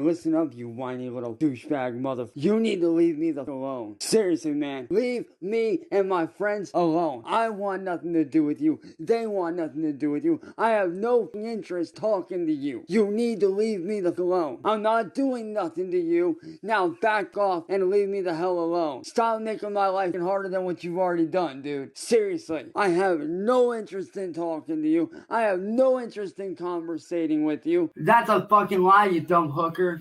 listen up, you whiny little douchebag mother. You need to leave me the f alone. Seriously, man. Leave me and my friends alone. I want nothing to do with you. They want nothing to do with you. I have no interest talking to you. You need to leave me the f alone. I'm not doing nothing to you. Now back off and leave me the hell alone. Stop making my life harder than what you've already done, dude. Seriously. I have no interest in talking to you. I have no interest in conversating with you. That's a fucking lie, you dumb hooker.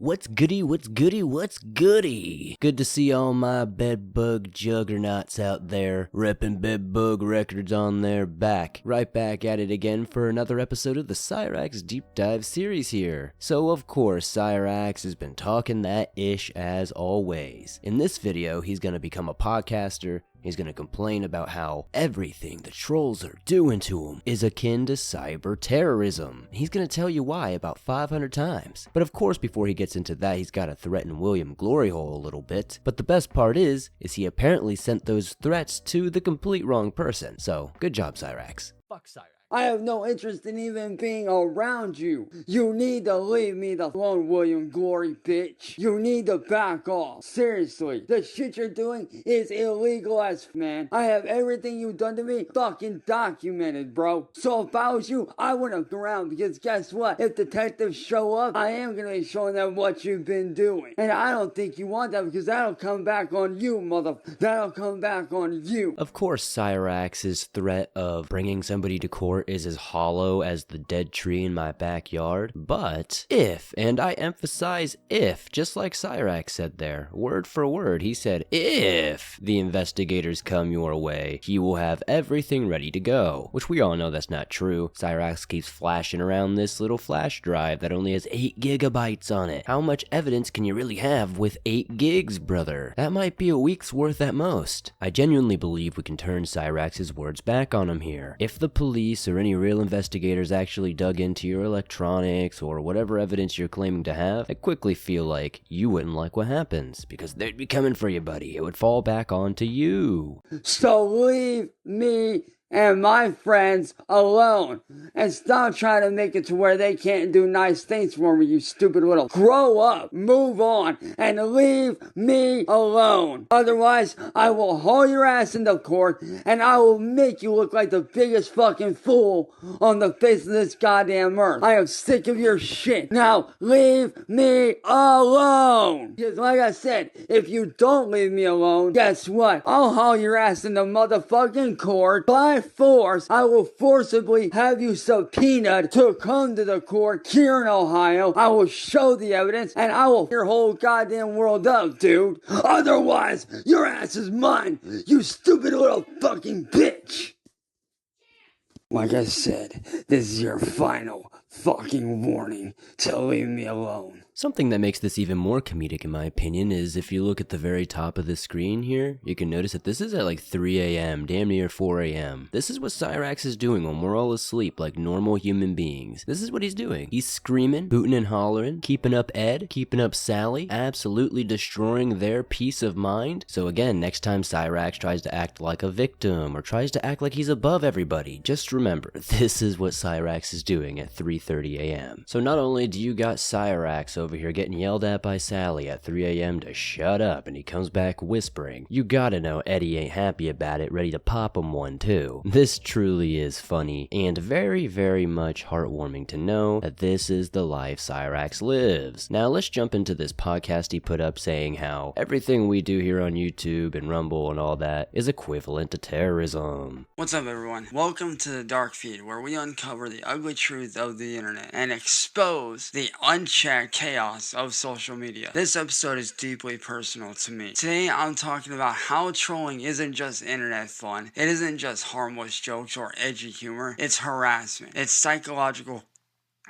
What's goody, what's goody, what's goody? Good to see all my bedbug juggernauts out there, reppin' bedbug records on their back. Right back at it again for another episode of the Cyraxx Deep Dive series here. So of course, Cyraxx has been talking that ish as always. In this video, he's gonna become a podcaster. He's gonna complain about how everything the trolls are doing to him is akin to cyber terrorism. He's gonna tell you why about 500 times. But of course, before he gets into that, he's gotta threaten William Gloryhole a little bit. But the best part is he apparently sent those threats to the complete wrong person. So, good job, Cyraxx. Fuck Cyraxx. I have no interest in even being around you. You need to leave me the alone, William Glory, bitch. You need to back off. Seriously, the shit you're doing is illegal as f, man. I have everything you've done to me fucking documented, bro. So if I was you, I wouldn't come around because guess what? If detectives show up, I am gonna be showing them what you've been doing. And I don't think you want that because that'll come back on you, mother. That'll come back on you. Of course, Cyraxx's threat of bringing somebody to court is as hollow as the dead tree in my backyard. But if, and I emphasize if, just like Cyraxx said there, word for word, he said, if the investigators come your way, he will have everything ready to go. Which we all know that's not true. Cyraxx keeps flashing around this little flash drive that only has 8 gigabytes on it. How much evidence can you really have with 8 gigs, brother? That might be a week's worth at most. I genuinely believe we can turn Cyraxx's words back on him here. If the police or any real investigators actually dug into your electronics or whatever evidence you're claiming to have, I quickly feel like you wouldn't like what happens because they'd be coming for you, buddy. It would fall back onto you. So leave me and my friends alone. And stop trying to make it to where they can't do nice things for me, you stupid little. Grow up, move on, and leave me alone. Otherwise, I will haul your ass into court, and I will make you look like the biggest fucking fool on the face of this goddamn earth. I am sick of your shit. Now, leave me alone. Because like I said, if you don't leave me alone, guess what? I'll haul your ass into motherfucking court by force. I will forcibly have you subpoenaed to come to the court here in Ohio. I will show the evidence and I will your whole goddamn world up, dude. Otherwise, your ass is mine, you stupid little fucking bitch. Like I said, this is your final fucking warning to leave me alone. Something that makes this even more comedic in my opinion is if you look at the very top of the screen here, you can notice that this is at like 3 a.m., damn near 4 a.m. This is what Cyraxx is doing when we're all asleep like normal human beings. This is what he's doing. He's screaming, booting and hollering, keeping up Ed, keeping up Sally, absolutely destroying their peace of mind. So again, next time Cyraxx tries to act like a victim or tries to act like he's above everybody, just remember, this is what Cyraxx is doing at 3:30 a.m. So not only do you got Cyraxx over here getting yelled at by Sally at 3 a.m. to shut up and he comes back whispering, you gotta know Eddie ain't happy about it, ready to pop him one too. This truly is funny and very, very much heartwarming to know that this is the life Cyraxx lives. Now let's jump into this podcast he put up saying how everything we do here on YouTube and Rumble and all that is equivalent to terrorism. What's up, everyone? Welcome to the Dark Feed, where we uncover the ugly truth of the internet and expose the unchecked chaos of social media. This episode is deeply personal to me. Today, I'm talking about how trolling isn't just internet fun. It isn't just harmless jokes or edgy humor. It's harassment. It's psychological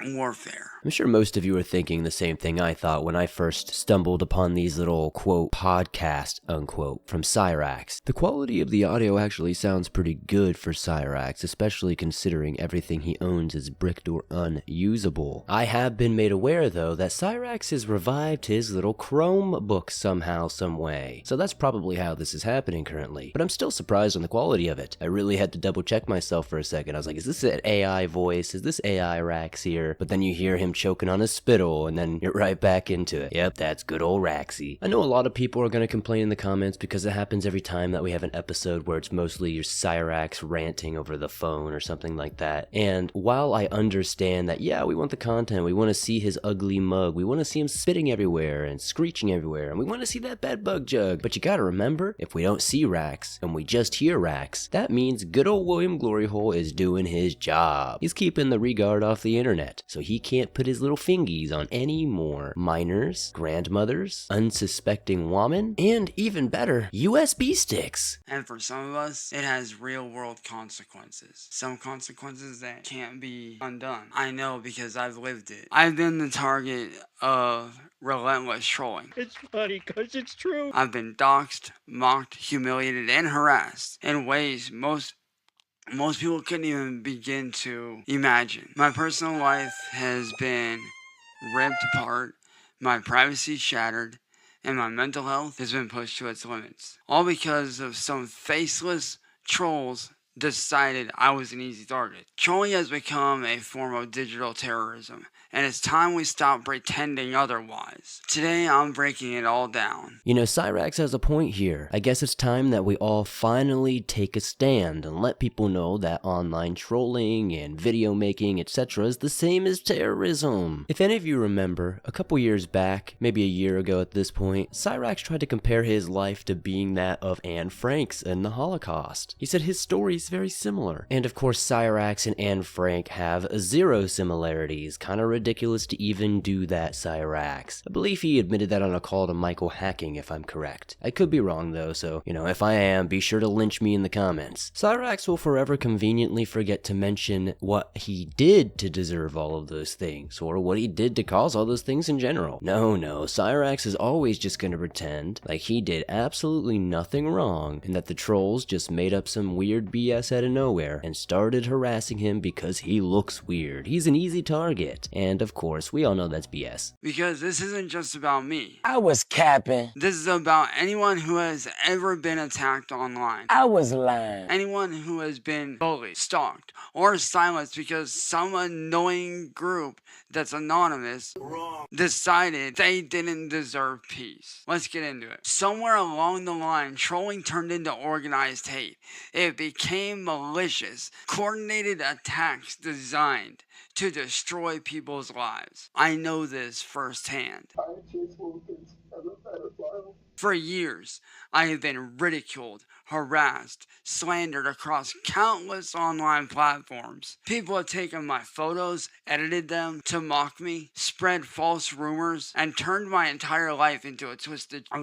warfare. I'm sure most of you are thinking the same thing I thought when I first stumbled upon these little, quote, podcast, unquote, from Cyraxx. The quality of the audio actually sounds pretty good for Cyraxx, especially considering everything he owns is bricked or unusable. I have been made aware, though, that Cyraxx has revived his little Chromebook somehow, some way. So that's probably how this is happening currently. But I'm still surprised on the quality of it. I really had to double check myself for a second. I was like, is this an AI voice? Is this AI Rax here? But then you hear him choking on his spittle, and then you're right back into it. Yep, that's good old Raxy. I know a lot of people are going to complain in the comments because it happens every time that we have an episode where it's mostly your Cyraxx ranting over the phone or something like that. And while I understand that, yeah, we want the content, we want to see his ugly mug, we want to see him spitting everywhere and screeching everywhere, and we want to see that bed bug jug. But you gotta remember, if we don't see Raxx and we just hear Raxx, that means good old William Gloryhole is doing his job. He's keeping the regard off the internet, so he can't put his little fingies on any more minors, grandmothers, unsuspecting women, and even better, USB sticks. And for some of us, it has real world consequences. Some consequences that can't be undone. I know because I've lived it. I've been the target of relentless trolling. It's funny because it's true. I've been doxxed, mocked, humiliated, and harassed in ways most people couldn't even begin to imagine. My personal life has been ripped apart, my privacy shattered, and my mental health has been pushed to its limits. All because of some faceless trolls decided I was an easy target. Trolling has become a form of digital terrorism, and it's time we stop pretending otherwise. Today, I'm breaking it all down. You know, Cyraxx has a point here. I guess it's time that we all finally take a stand and let people know that online trolling and video making, etc. is the same as terrorism. If any of you remember, a couple years back, maybe a year ago at this point, Cyraxx tried to compare his life to being that of Anne Frank's in the Holocaust. He said his story is very similar. And of course, Cyraxx and Anne Frank have zero similarities. Kinda ridiculous to even do that, Cyraxx. I believe he admitted that on a call to Michael Hacking, if I'm correct. I could be wrong though, so, if I am, be sure to lynch me in the comments. Cyraxx will forever conveniently forget to mention what he did to deserve all of those things, or what he did to cause all those things in general. No, Cyraxx is always just gonna pretend like he did absolutely nothing wrong, and that the trolls just made up some weird BS out of nowhere and started harassing him because he looks weird. He's an easy target. And of course, we all know that's BS. Because this isn't just about me. I was capping. This is about anyone who has ever been attacked online. I was lying. Anyone who has been bullied, stalked, or silenced because some annoying group that's anonymous decided they didn't deserve peace. Let's get into it. Somewhere along the line, trolling turned into organized hate. It became malicious, coordinated attacks designed to destroy people's lives. I know this firsthand. For years, I have been ridiculed, harassed, slandered across countless online platforms. People have taken my photos, edited them to mock me, spread false rumors, and turned my entire life into a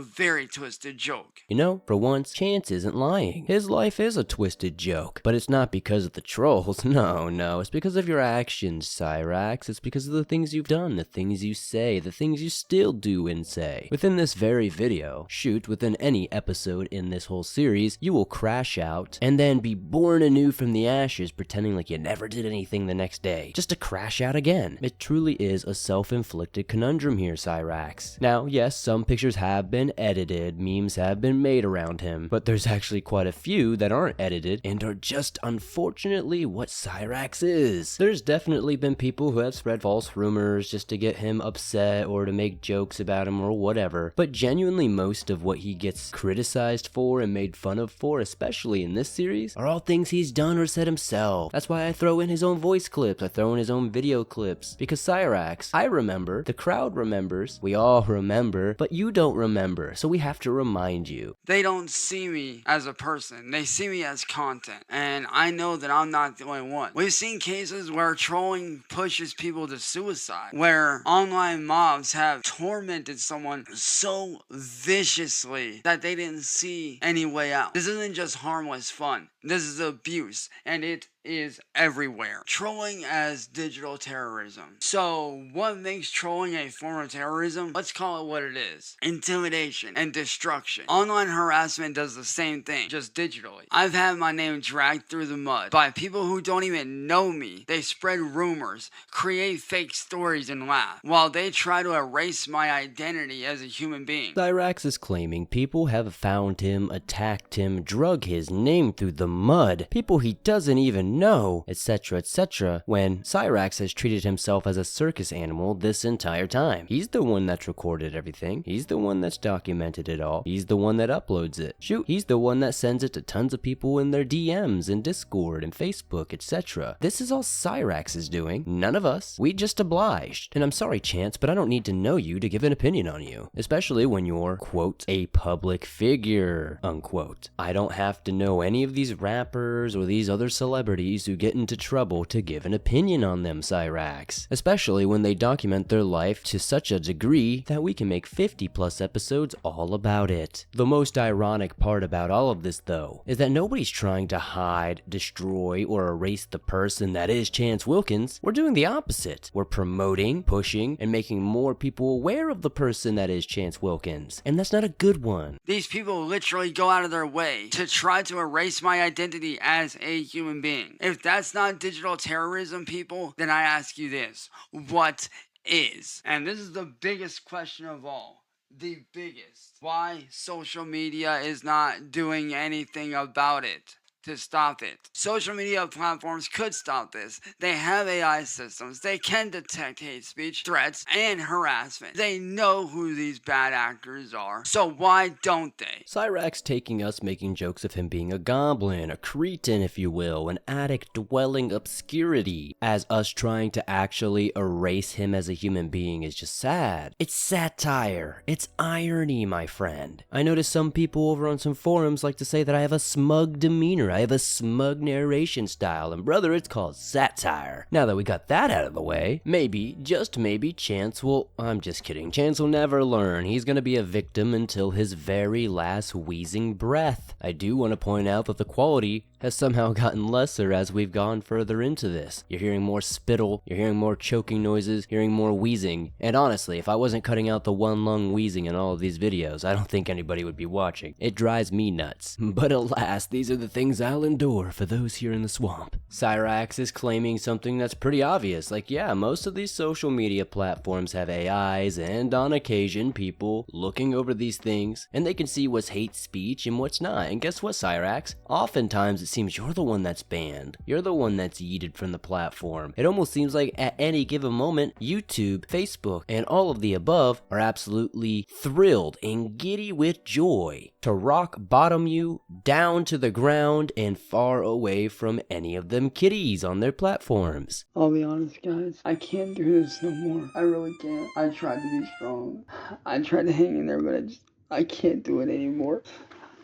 very twisted joke. For once, Chance isn't lying. His life is a twisted joke. But it's not because of the trolls. No, it's because of your actions, Cyraxx. It's because of the things you've done, the things you say, the things you still do and say. Within this very video, shoot, within any episode in this whole series, you will crash out and then be born anew from the ashes, pretending like you never did anything the next day, just to crash out again. It truly is a self-inflicted conundrum here, Cyraxx. Now, yes, some pictures have been edited, memes have been made around him, but there's actually quite a few that aren't edited and are just unfortunately what Cyraxx is. There's definitely been people who have spread false rumors just to get him upset or to make jokes about him or whatever, but genuinely most of what he gets criticized for and made fun of for, especially in this series, are all things he's done or said himself. That's why I throw in his own voice clips, I throw in his own video clips, because Cyraxx, I remember, the crowd remembers, we all remember, but you don't remember, so we have to remind you. They don't see me as a person, they see me as content, and I know that I'm not the only one. We've seen cases where trolling pushes people to suicide, where online mobs have tormented someone so viciously that they didn't see any way out. This isn't just harmless fun. This is abuse, and it is everywhere. Trolling as digital terrorism. So, what makes trolling a form of terrorism? Let's call it what it is. Intimidation and destruction. Online harassment does the same thing, just digitally. I've had my name dragged through the mud by people who don't even know me. They spread rumors, create fake stories, and laugh, while they try to erase my identity as a human being. Cyraxx is claiming people have found him, attacked him, drug his name through the mud, people he doesn't even know, etc., etc., when Cyraxx has treated himself as a circus animal this entire time. He's the one that's recorded everything. He's the one that's documented it all. He's the one that uploads it. Shoot, he's the one that sends it to tons of people in their DMs and Discord and Facebook, etc. This is all Cyraxx is doing, none of us. We just obliged. And I'm sorry, Chance, but I don't need to know you to give an opinion on you, especially when you're, quote, a public figure, unquote. I don't have to know any of these rappers or these other celebrities who get into trouble to give an opinion on them, Cyraxx, especially when they document their life to such a degree that we can make 50 plus episodes all about it. The most ironic part about all of this, though, is that nobody's trying to hide, destroy, or erase the person that is Chance Wilkins. We're doing the opposite. We're promoting, pushing, and making more people aware of the person that is Chance Wilkins, and that's not a good one. These people literally go out of their way to try to erase my identity as a human being. If that's not digital terrorism, people, then I ask you this: what is? And this is the biggest question of all. The biggest. Why social media is not doing anything about it to stop it. Social media platforms could stop this. They have AI systems. They can detect hate speech, threats, and harassment. They know who these bad actors are. So why don't they? Cyraxx taking us making jokes of him being a goblin, a cretin if you will, an attic dwelling obscurity, as us trying to actually erase him as a human being is just sad. It's satire. It's irony, my friend. I notice some people over on some forums like to say that I have a smug demeanor. I have a smug narration style, and brother, it's called satire. Now that we got that out of the way, maybe, just maybe, Chance will, I'm just kidding, Chance will never learn. He's gonna be a victim until his very last wheezing breath. I do want to point out that the quality has somehow gotten lesser as we've gone further into this. You're hearing more spittle, you're hearing more choking noises, hearing more wheezing, and honestly, if I wasn't cutting out the one lung wheezing in all of these videos, I don't think anybody would be watching. It drives me nuts. But alas, these are the things I'll endure for those here in the swamp. Cyraxx is claiming something that's pretty obvious, like yeah, most of these social media platforms have AIs, and on occasion people looking over these things, and they can see what's hate speech and what's not, and guess what, Cyraxx? Oftentimes it seems you're the one that's banned. You're the one that's yeeted from the platform. It almost seems like at any given moment, YouTube, Facebook, and all of the above are absolutely thrilled and giddy with joy to rock bottom you down to the ground and far away from any of them kitties on their platforms. I'll be honest, guys, I can't do this no more. I really can't. I tried to be strong. I tried to hang in there, but I can't do it anymore.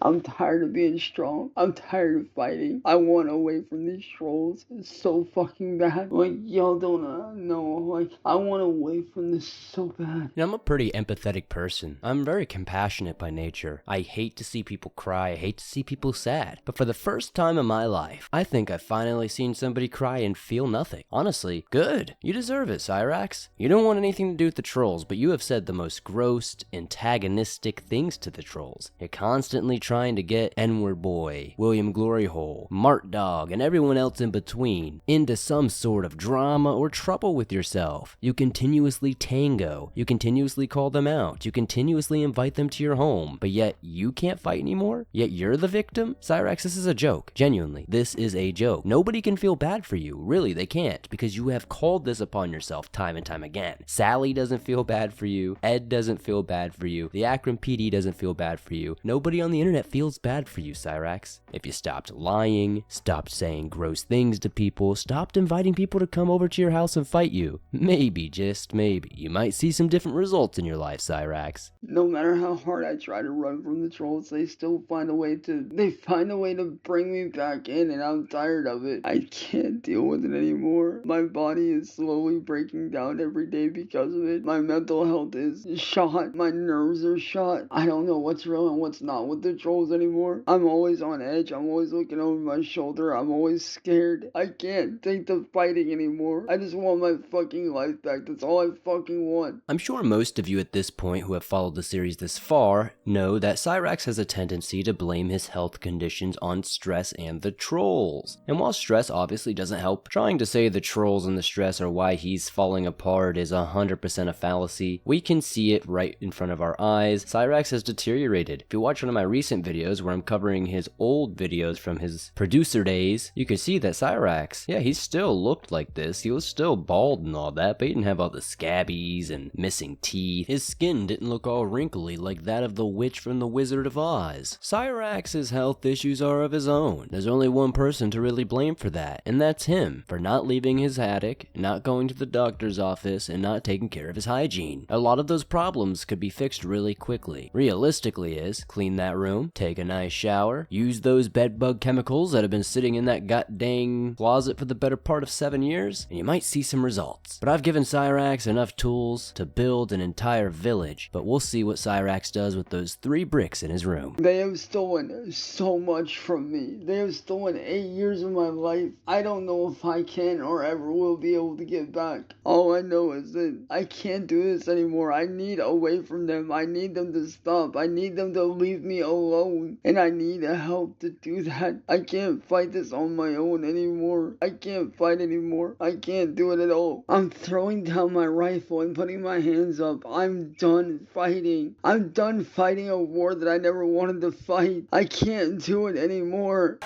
I'm tired of being strong. I'm tired of fighting. I want away from these trolls. It's so fucking bad. Like, y'all don't know. Like, I want away from this so bad. Now, I'm a pretty empathetic person. I'm very compassionate by nature. I hate to see people cry. I hate to see people sad. But for the first time in my life, I think I've finally seen somebody cry and feel nothing. Honestly, good. You deserve it, Cyraxx. You don't want anything to do with the trolls, but you have said the most gross, antagonistic things to the trolls. You're constantly trying to get N-word boy, William Gloryhole, Mart Dog, and everyone else in between into some sort of drama or trouble with yourself. You continuously tango. You continuously call them out. You continuously invite them to your home, but yet you can't fight anymore? Yet you're the victim? Cyraxx, this is a joke. Genuinely, this is a joke. Nobody can feel bad for you. Really, they can't, because you have called this upon yourself time and time again. Sally doesn't feel bad for you. Ed doesn't feel bad for you. The Akron PD doesn't feel bad for you. Nobody on the internet feels bad for you, Cyraxx. If you stopped lying, stopped saying gross things to people, stopped inviting people to come over to your house and fight you, maybe, just maybe, you might see some different results in your life, Cyraxx. No matter how hard I try to run from the trolls, they find a way to bring me back in, and I'm tired of it. I can't deal with it anymore. My body is slowly breaking down every day because of it. My mental health is shot. My nerves are shot. I don't know what's real and what's not with the controls anymore. I'm always on edge. I'm always looking over my shoulder. I'm always scared. I can't take the fighting anymore. I just want my fucking life back. That's all I fucking want. I'm sure most of you at this point who have followed the series this far know that Cyraxx has a tendency to blame his health conditions on stress and the trolls. And while stress obviously doesn't help, trying to say the trolls and the stress are why he's falling apart is 100% a fallacy. We can see it right in front of our eyes. Cyraxx has deteriorated. If you watch one of my recent videos where I'm covering his old videos from his producer days, you can see that Cyraxx, yeah, he still looked like this. He was still bald and all that, but he didn't have all the scabbies and missing teeth. His skin didn't look all wrinkly like that of the witch from the Wizard of Oz. Cyraxx's health issues are of his own. There's only one person to really blame for that, and that's him, for not leaving his attic, not going to the doctor's office, and not taking care of his hygiene. A lot of those problems could be fixed really quickly. Realistically is, clean that room, take a nice shower, use those bedbug chemicals that have been sitting in that god-dang closet for the better part of 7 years, and you might see some results. But I've given Cyraxx enough tools to build an entire village, but we'll see what Cyraxx does with those 3 bricks in his room. They have stolen so much from me. They have stolen 8 years of my life. I don't know if I can or ever will be able to get back. All I know is that I can't do this anymore. I need away from them. I need them to stop. I need them to leave me alone. And I need help to do that. I can't fight this on my own anymore. I can't fight anymore. I can't do it at all. I'm throwing down my rifle and putting my hands up. I'm done fighting. I'm done fighting a war that I never wanted to fight. I can't do it anymore.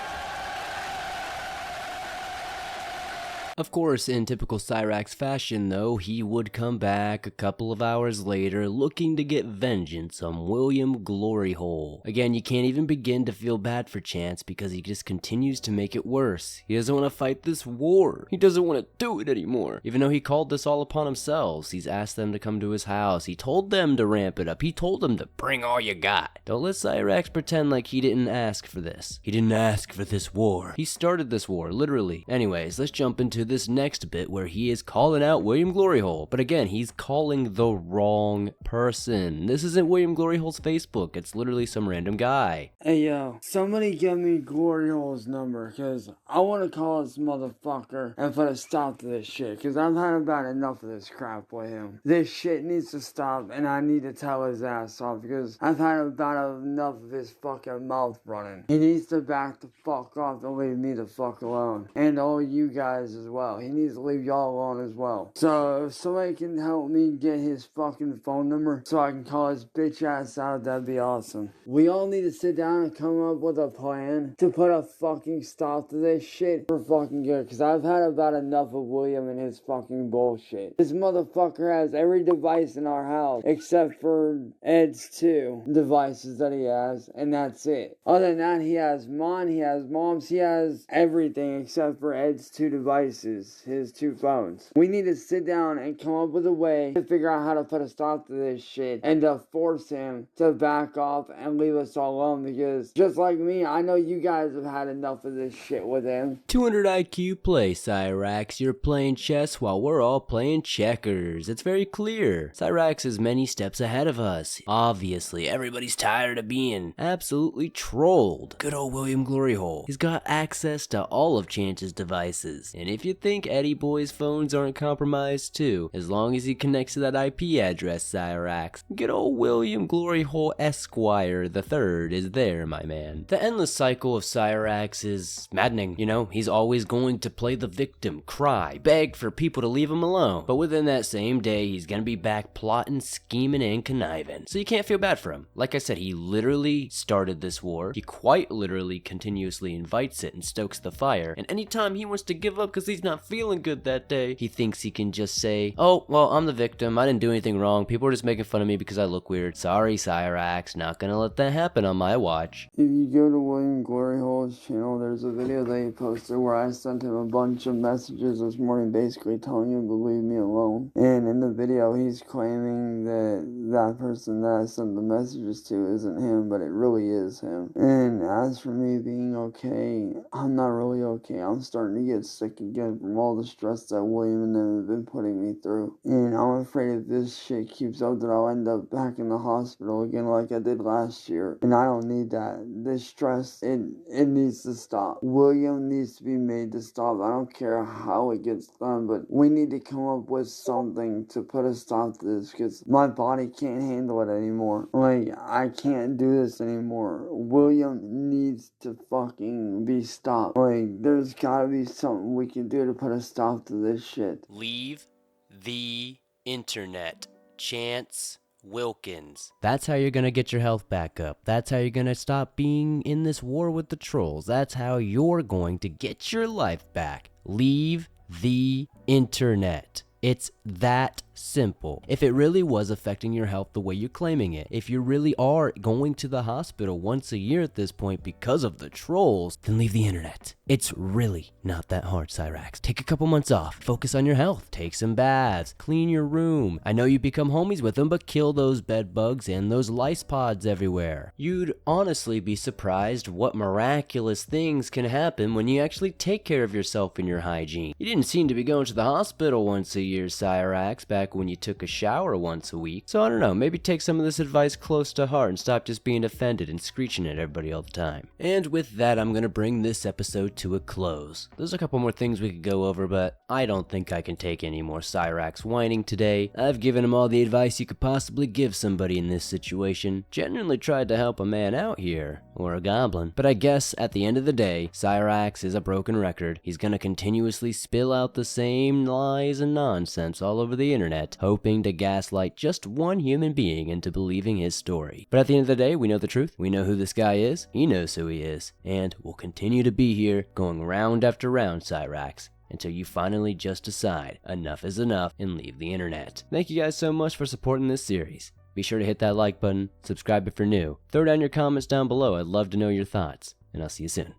Of course, in typical Cyraxx fashion though, he would come back a couple of hours later looking to get vengeance on William Gloryhole. Again, you can't even begin to feel bad for Chance because he just continues to make it worse. He doesn't want to fight this war. He doesn't want to do it anymore. Even though he called this all upon himself, he's asked them to come to his house. He told them to ramp it up. He told them to bring all you got. Don't let Cyraxx pretend like he didn't ask for this. He didn't ask for this war. He started this war, literally. Anyways, let's jump into this next bit where he is calling out William Gloryhole. But again, he's calling the wrong person. This isn't William Gloryhole's Facebook. It's literally some random guy. Hey yo, somebody give me Gloryhole's number, cause I wanna call this motherfucker and put a stop to this shit, cause I've had about enough of this crap with him. This shit needs to stop, and I need to tell his ass off, because I've had about enough of his fucking mouth running. He needs to back the fuck off and leave me the fuck alone. And all you guys as well. He needs to leave y'all alone as well. So if somebody can help me get his fucking phone number so I can call his bitch ass out, that'd be awesome. We all need to sit down and come up with a plan to put a fucking stop to this shit for fucking good, because I've had about enough of William and his fucking bullshit. This motherfucker has every device in our house except for Ed's 2 devices that he has, and that's it. Other than that, he has mine, he has mom's, he has everything except for Ed's 2 devices. His 2 phones. We need to sit down and come up with a way to figure out how to put a stop to this shit and to force him to back off and leave us all alone, because just like me, I know you guys have had enough of this shit with him. 200 IQ play, Cyraxx. You're playing chess while we're all playing checkers. It's very clear. Cyraxx is many steps ahead of us. Obviously, everybody's tired of being absolutely trolled. Good old William Gloryhole. He's got access to all of Chance's devices. And if you think Eddie Boy's phones aren't compromised too, as long as he connects to that IP address, Cyraxx. Good old William Gloryhole Esquire III is there, my man. The endless cycle of Cyraxx is maddening. You know, he's always going to play the victim, cry, beg for people to leave him alone. But within that same day, he's gonna be back plotting, scheming, and conniving. So you can't feel bad for him. Like I said, he literally started this war. He quite literally continuously invites it and stokes the fire. And anytime he wants to give up because he's not feeling good that day, he thinks he can just say, oh, well, I'm the victim. I didn't do anything wrong. People are just making fun of me because I look weird. Sorry, Cyraxx. Not gonna let that happen on my watch. If you go to William Gloryhole's channel, there's a video that he posted where I sent him a bunch of messages this morning basically telling him to leave me alone. And in the video, he's claiming that that person that I sent the messages to isn't him, but it really is him. And as for me being okay, I'm not really okay. I'm starting to get sick again. again from all the stress that William and them have been putting me through. And I'm afraid if this shit keeps up that I'll end up back in the hospital again like I did last year. And I don't need that. This stress, it needs to stop. William needs to be made to stop. I don't care how it gets done, but we need to come up with something to put a stop to this because my body can't handle it anymore. Like, I can't do this anymore. William needs to fucking be stopped. Like, there's gotta be something we can do to put a stop to this shit. Leave the internet. Chance Wilkins. That's how you're gonna get your health back up. That's how you're gonna stop being in this war with the trolls. That's how you're going to get your life back. Leave the internet. It's that simple. If it really was affecting your health the way you're claiming it, if you really are going to the hospital once a year at this point because of the trolls, then leave the internet. It's really not that hard, Cyraxx. Take a couple months off. Focus on your health. Take some baths. Clean your room. I know you become homies with them, but kill those bed bugs and those lice pods everywhere. You'd honestly be surprised what miraculous things can happen when you actually take care of yourself and your hygiene. You didn't seem to be going to the hospital once a year, Cyraxx, back when you took a shower once a week. So I don't know, maybe take some of this advice close to heart and stop just being offended and screeching at everybody all the time. And with that, I'm gonna bring this episode to a close. There's a couple more things we could go over, but I don't think I can take any more Cyraxx whining today. I've given him all the advice you could possibly give somebody in this situation. Genuinely tried to help a man out here, or a goblin. But I guess at the end of the day, Cyraxx is a broken record. He's gonna continuously spill out the same lies and nonsense all over the internet, hoping to gaslight just one human being into believing his story. But at the end of the day, we know the truth. We know who this guy is. He knows who he is. And we'll continue to be here, going round after round, Cyraxx, until you finally just decide enough is enough and leave the internet. Thank you guys so much for supporting this series. Be sure to hit that like button, subscribe if you're new, throw down your comments down below. I'd love to know your thoughts, and I'll see you soon.